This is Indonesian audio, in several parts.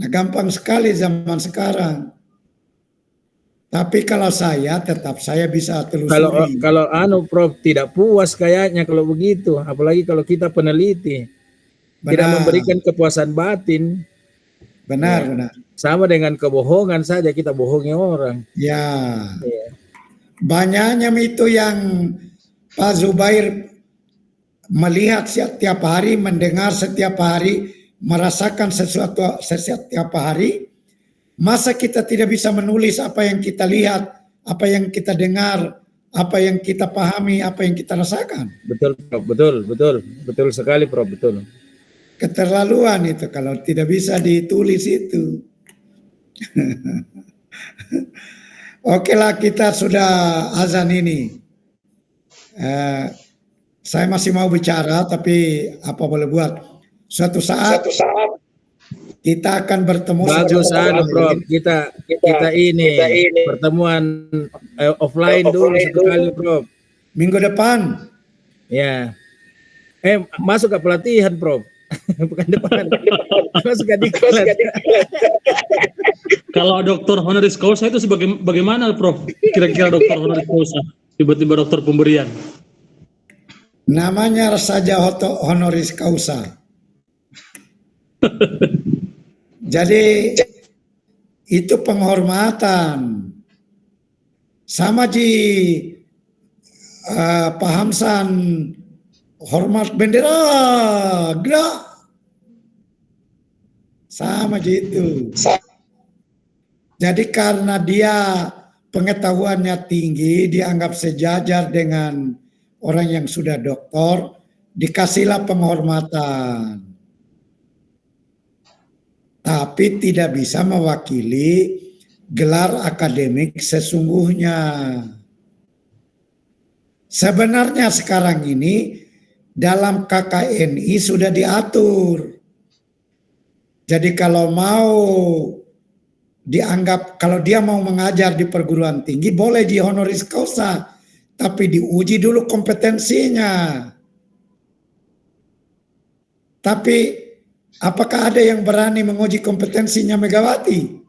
Nah, gampang sekali zaman sekarang. Tapi kalau saya tetap saya bisa telusuri. Kalau Prof tidak puas kayaknya kalau begitu, apalagi kalau kita peneliti. Tidak memberikan kepuasan batin. Benar, benar. Sama dengan kebohongan saja, kita bohongi orang. Ya. Banyaknya itu yang Pak Zubair melihat setiap hari, mendengar setiap hari, merasakan sesuatu setiap hari. Masa kita tidak bisa menulis apa yang kita lihat, apa yang kita dengar, apa yang kita pahami, apa yang kita rasakan? Betul, Prof. Betul sekali, Prof. Betul. Keterlaluan itu kalau tidak bisa ditulis itu. Oke lah, kita sudah azan ini. Saya masih mau bicara, tapi apa boleh buat. Suatu saat kita akan bertemu. Bagus, Prof. Kita ini pertemuan offline dulu sekali, Prof. Minggu depan. Ya. Masuk ke pelatihan, Prof. Bukan depan. Masuk ke diklat. Kalau doktor honoris causa itu bagaimana, Prof? Kira-kira doktor honoris causa, tiba-tiba doktor pemberian. Namanya saja honoris causa. Jadi itu penghormatan. Sama Pak Hamsan hormat bendera, gerak. Sama gitu. Jadi karena dia pengetahuannya tinggi, dianggap sejajar dengan orang yang sudah doktor, dikasihlah penghormatan. Tapi tidak bisa mewakili gelar akademik sesungguhnya. Sebenarnya sekarang ini dalam KKNI sudah diatur. Jadi kalau mau dianggap, kalau dia mau mengajar di perguruan tinggi boleh di honoris causa, tapi diuji dulu kompetensinya. Tapi apakah ada yang berani menguji kompetensinya Megawati?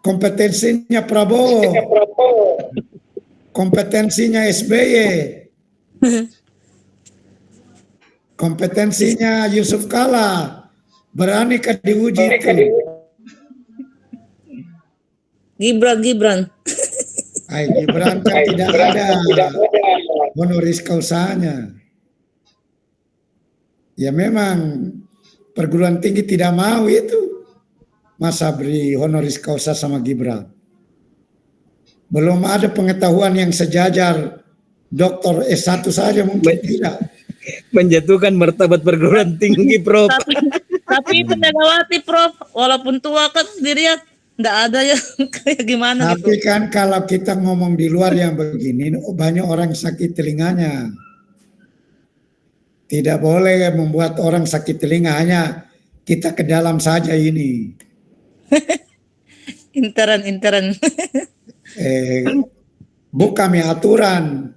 Kompetensinya Prabowo? Kompetensinya SBY? Kompetensinya Yusuf Kala? Beranikah diuji itu? Gibran. Gibran kan tidak ada honoris causanya. Ya memang perguruan tinggi tidak mau itu. Masa beri honoris causa sama Gibran. Belum ada pengetahuan yang sejajar doktor S1 saja mungkin tidak. Menjatuhkan martabat perguruan tinggi, Prof. Tapi Megawati, Prof, walaupun tua kan sendirian, nggak ada yang kayak gimana tapi gitu. Kan kalau kita ngomong di luar yang begini, banyak orang sakit telinganya. Tidak boleh membuat orang sakit telinga, hanya kita ke dalam saja ini. Intern. Bukan aturan.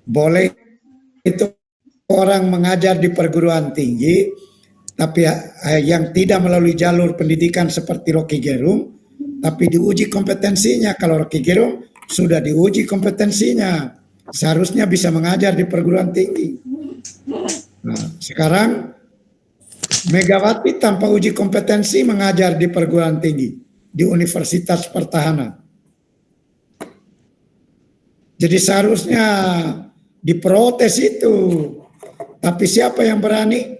Boleh itu orang mengajar di perguruan tinggi, tapi yang tidak melalui jalur pendidikan seperti Rocky Gerung, tapi diuji kompetensinya. Kalau Rocky Gerung sudah diuji kompetensinya, seharusnya bisa mengajar di perguruan tinggi. Nah, sekarang Megawati tanpa uji kompetensi mengajar di perguruan tinggi, di Universitas Pertahanan. Jadi seharusnya diprotes itu. Tapi siapa yang berani?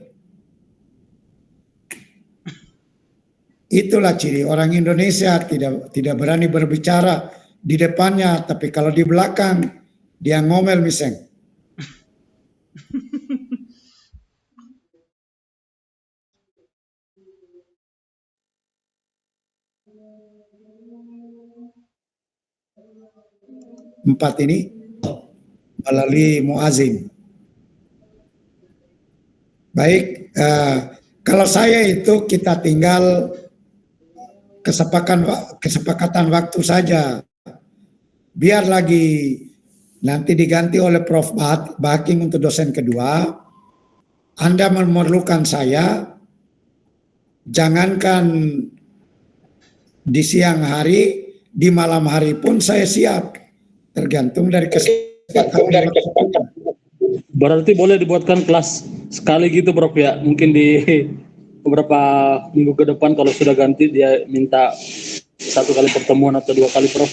Itulah ciri orang Indonesia, tidak berani berbicara di depannya, tapi kalau di belakang dia ngomel miseng. Empat ini melalui muazin. Baik, kalau saya itu kita tinggal kesepakatan waktu saja. Biar lagi nanti diganti oleh Prof. Baking untuk dosen kedua. Anda memerlukan saya, jangankan di siang hari, di malam hari pun saya siap, tergantung dari kesepakatan. Berarti boleh dibuatkan kelas sekali gitu Prof ya. Mungkin di beberapa minggu ke depan kalau sudah ganti dia minta 1 kali pertemuan atau 2 kali Prof.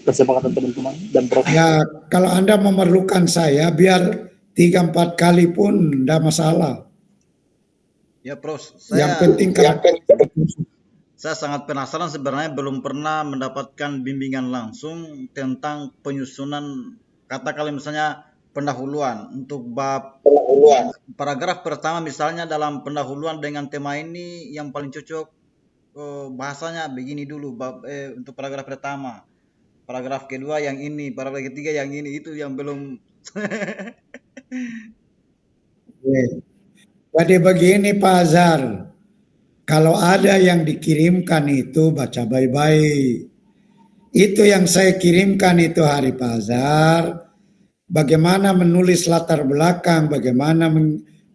Kesepakatan teman-teman dan Prof. Ya, kalau Anda memerlukan saya, biar 3-4 kali pun tidak masalah. Ya, Prof. Yang penting karakter. Saya sangat penasaran, sebenarnya belum pernah mendapatkan bimbingan langsung tentang penyusunan, katakanlah misalnya pendahuluan untuk bab paragraf pertama, misalnya dalam pendahuluan dengan tema ini yang paling cocok bahasanya begini dulu untuk paragraf pertama, paragraf kedua yang ini, paragraf ketiga yang ini, itu yang belum. Jadi begini Pak Azhar, kalau ada yang dikirimkan itu baca baik-baik. Itu yang saya kirimkan itu hari Pak Azhar, bagaimana menulis latar belakang, bagaimana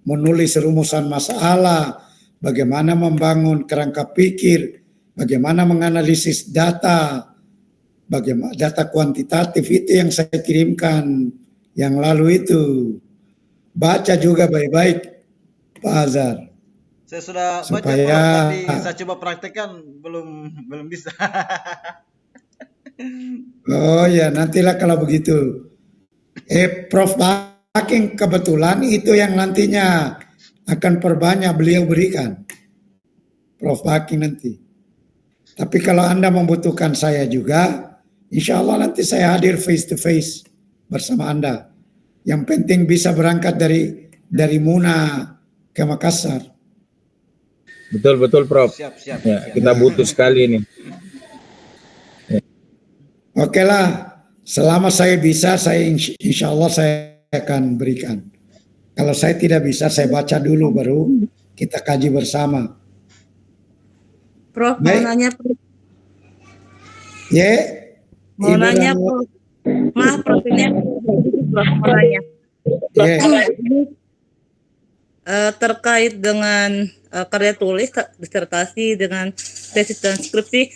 menulis rumusan masalah, bagaimana membangun kerangka pikir, bagaimana menganalisis data, bagaimana data kuantitatif, itu yang saya kirimkan yang lalu itu. Baca juga baik-baik Pak Azhar. Saya sudah baca Supaya- Prof, tapi saya coba praktekkan belum bisa. Oh ya, nantilah kalau begitu. Prof Baking kebetulan itu yang nantinya akan perbanyak beliau berikan. Prof Baking nanti. Tapi kalau Anda membutuhkan saya juga, insya Allah nanti saya hadir face to face bersama Anda. Yang penting bisa berangkat dari Muna ke Makassar. Betul Prof. Siap. Ya, kita butuh sekali ini. Oke lah, selama saya bisa, saya insya Allah saya akan berikan. Kalau saya tidak bisa, saya baca dulu baru kita kaji bersama. Prof, mau Baik. nanya, Prof. Ya, Mau Ibu nanya, Rano. Prof. Maaf, Prof, ini Prof, mau nanya. Ya, Terkait dengan karya tulis, disertasi, dengan tesis dan skripsi,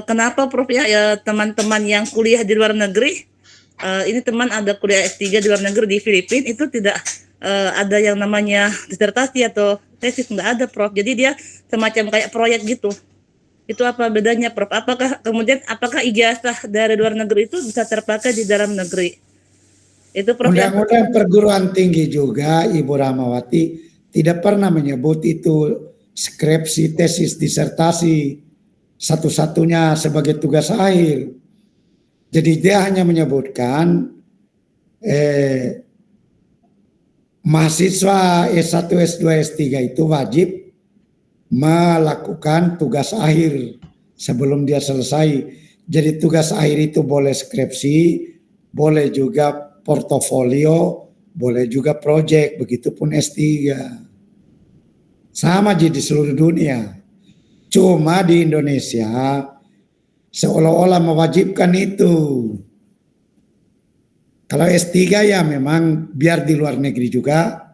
kenapa Prof ya teman-teman yang kuliah di luar negeri, ini teman ada kuliah S3 di luar negeri di Filipina, itu tidak ada yang namanya disertasi atau tesis, nggak ada Prof. Jadi dia semacam kayak proyek gitu. Itu apa bedanya Prof? Apakah ijazah dari luar negeri itu bisa terpakai di dalam negeri? Itu Prof ya. Undang-undang perguruan tinggi juga Ibu Ramawati tidak pernah menyebut itu skripsi, tesis, disertasi satu-satunya sebagai tugas akhir. Jadi dia hanya menyebutkan mahasiswa S1, S2, S3 itu wajib melakukan tugas akhir sebelum dia selesai. Jadi tugas akhir itu boleh skripsi, boleh juga portofolio, boleh juga proyek, begitupun S3. Sama di seluruh dunia. Cuma di Indonesia seolah-olah mewajibkan itu. Kalau S3 ya memang biar di luar negeri juga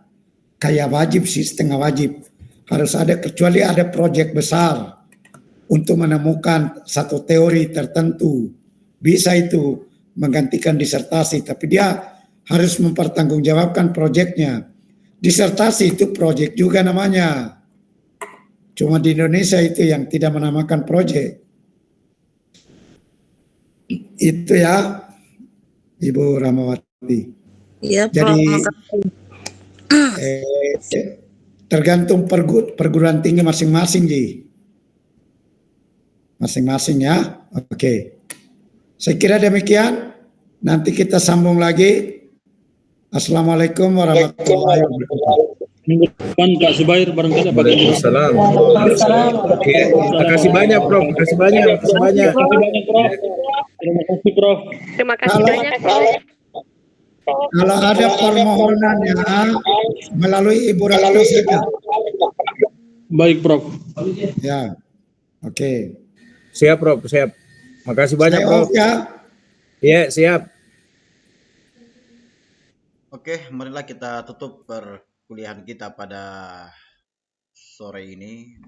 kayak wajib sih, setengah wajib. Harus ada, kecuali ada proyek besar untuk menemukan satu teori tertentu. Bisa itu menggantikan disertasi, tapi dia harus mempertanggungjawabkan proyeknya. Disertasi itu proyek juga namanya. Cuma di Indonesia itu yang tidak menamakan proyek. Itu ya, Ibu Ramawati. Iya Prof. Jadi Makasih. tergantung perguruan tinggi masing-masing, Ji. Masing-masing ya. Oke. Saya kira demikian. Nanti kita sambung lagi. Assalamualaikum warahmatullahi wabarakatuh. Minggu depan Kak Subair barangkali apa Waalaikumsalam. Oke, makasih banyak Prof. Makasih banyak. Terima kasih banyak Prof. Terima kasih Prof. Terima kasih Kalau- banyak, Prof. Kalau ada permohonannya melalui Ibu Ratu saja. Baik Prof. Ya. Oke. Siap Prof, siap. Makasih banyak Saya Prof. off ya. Iya, siap. Oke, marilah kita tutup perkuliahan kita pada sore ini.